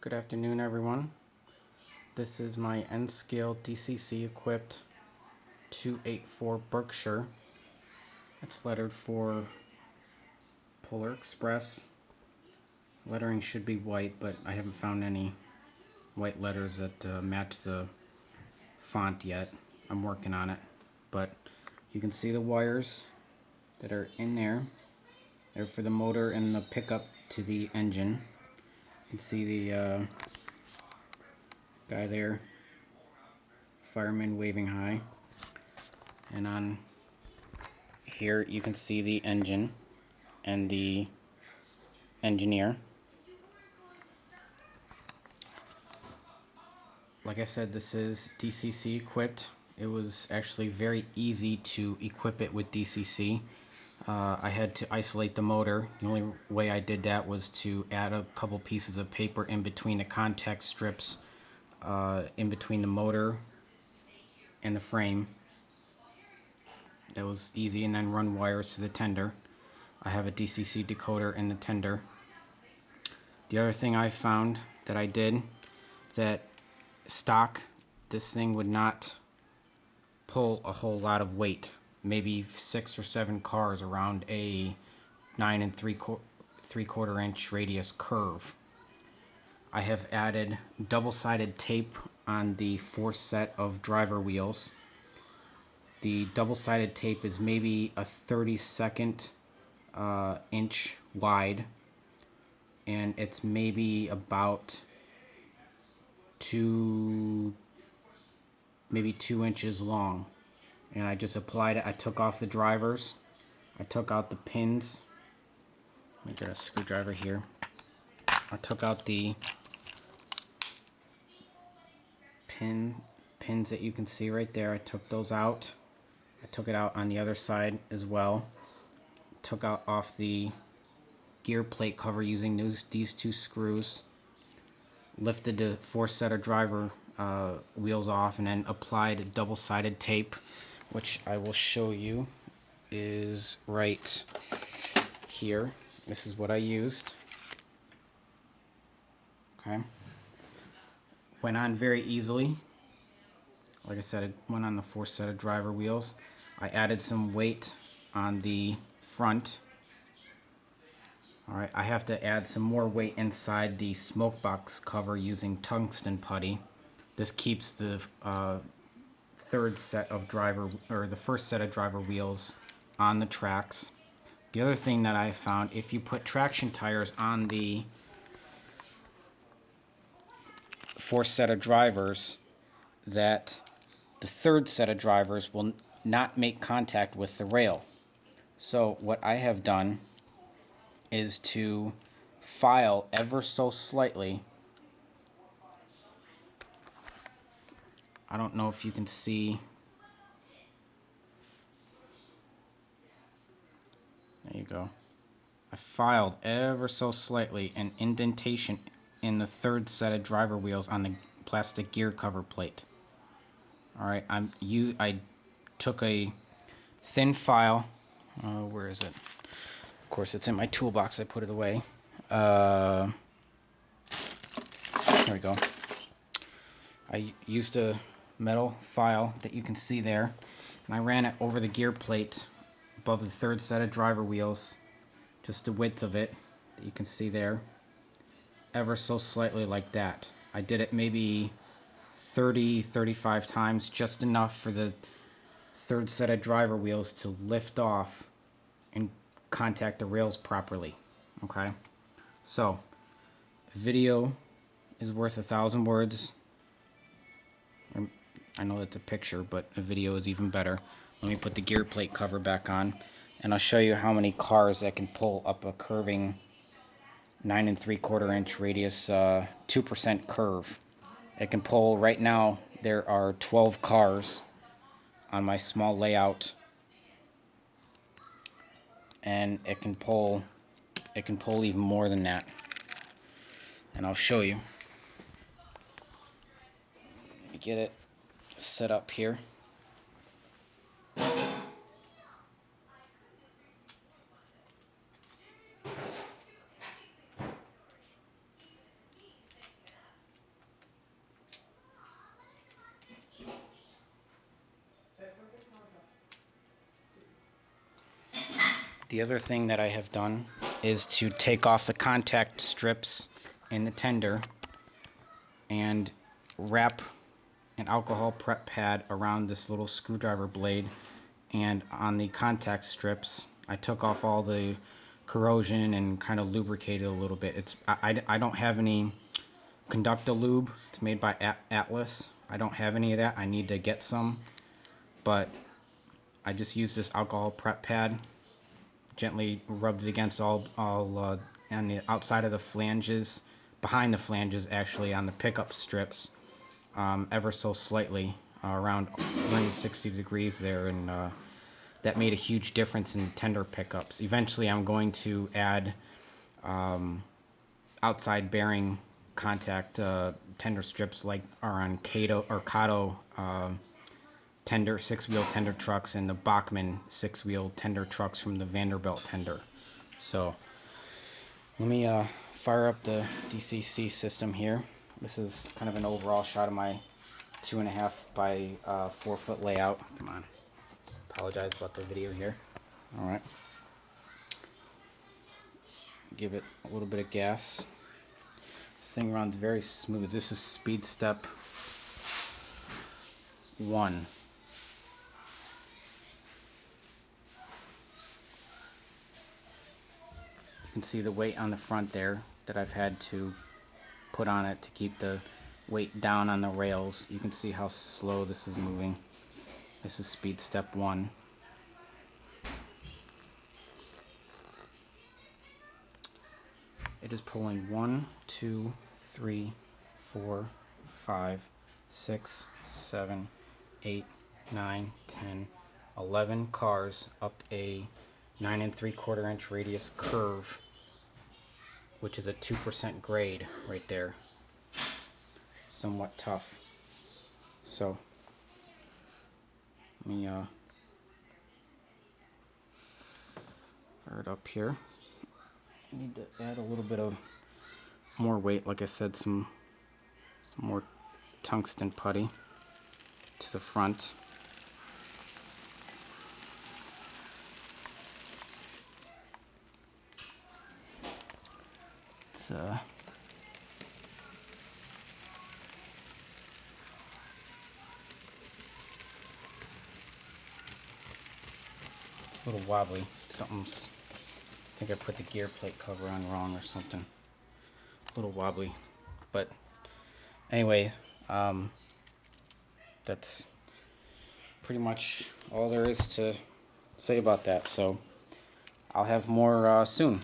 Good afternoon, everyone. This is my N-scale DCC equipped 284 Berkshire. It's lettered for Polar Express. Lettering should be white, but I haven't found any white letters that match the font yet. I'm working on it, but you can see the wires that are in there. They're for the motor and the pickup to the engine. You can see the guy there, fireman waving high, and on here you can see the engine and the engineer. Like I said, this is DCC equipped. It was actually very easy to equip it with DCC. I had to isolate the motor. The only way I did that was to add a couple pieces of paper in between the contact strips, in between the motor and the frame. That was easy, and then run wires to the tender. I have a DCC decoder in the tender. The other thing I found that I did is that stock, this thing would not pull a whole lot of weight. Maybe 6 or 7 cars around a 9 3/4 inch radius curve. I have added double-sided tape on the 4 set of driver wheels. The double-sided tape is maybe a 32nd inch wide, and it's maybe about maybe 2 inches long. And I just applied it. I took off the drivers. I took out the pins. Let me get a screwdriver here. I took out the pins that you can see right there. I took those out. I took it out on the other side as well. Took out off the gear plate cover using these 2 screws. Lifted the 4 set of driver wheels off, and then applied double-sided tape, which I will show you is right here. This is what I used. Okay. Went on very easily. Like I said, it went on the 4 set of driver wheels. I added some weight on the front. Alright, I have to add some more weight inside the smoke box cover using tungsten putty. This keeps the first set of driver wheels on the tracks. The other thing that I found, if you put traction tires on the 4 set of drivers, that the 3rd set of drivers will not make contact with the rail. So what I have done is to file ever so slightly. I don't know if you can see. There you go. I filed ever so slightly an indentation in the 3rd set of driver wheels on the plastic gear cover plate. Alright, I took a thin file. Where is it? Of course, it's in my toolbox. I put it away. There we go. I used a metal file that you can see there, and I ran it over the gear plate above the 3rd set of driver wheels, just the width of it that you can see there, ever so slightly like that. I did it maybe 30-35 times, just enough for the 3rd set of driver wheels to lift off and contact the rails properly. Okay, so video is worth 1,000 words. I know that's a picture, but a video is even better. Let me put the gear plate cover back on, and I'll show you how many cars that can pull up a curving 9 3/4 inch radius 2% curve. It can pull, right now there are 12 cars on my small layout, and it can pull even more than that, and I'll show you. Let me get it set up here. The other thing that I have done is to take off the contact strips in the tender and wrap an alcohol prep pad around this little screwdriver blade, and on the contact strips I took off all the corrosion and kind of lubricated a little bit. I don't have any Conducta lube. It's made by Atlas. I don't have any of that. I need to get some, but I just used this alcohol prep pad, gently rubbed it against all on the outside of the flanges, behind the flanges actually, on the pickup strips, ever so slightly, around 360 degrees there, and that made a huge difference in tender pickups. Eventually I'm going to add outside bearing contact tender strips like are on Kato tender 6-wheel tender trucks and the Bachmann 6-wheel tender trucks from the Vanderbilt tender. So let me fire up the DCC system here. This is kind of an overall shot of my 2.5 by 4 foot layout. Come on, apologize about the video here. All right, give it a little bit of gas. This thing runs very smooth. This is speed step 1. You can see the weight on the front there that I've had to put on it to keep the weight down on the rails. You can see how slow this is moving. This is speed step 1. It is pulling 1, 2, 3, 4, 5, 6, 7, 8, 9, 10, 11 cars up a 9 3/4 inch radius curve, which is a 2% grade right there. It's somewhat tough. So let me fire it up here. I need to add a little bit of more weight, like I said, some more tungsten putty to the front. It's a little wobbly. Something's, I think I put the gear plate cover on wrong or something. A little wobbly, but anyway, that's pretty much all there is to say about that. So I'll have more soon.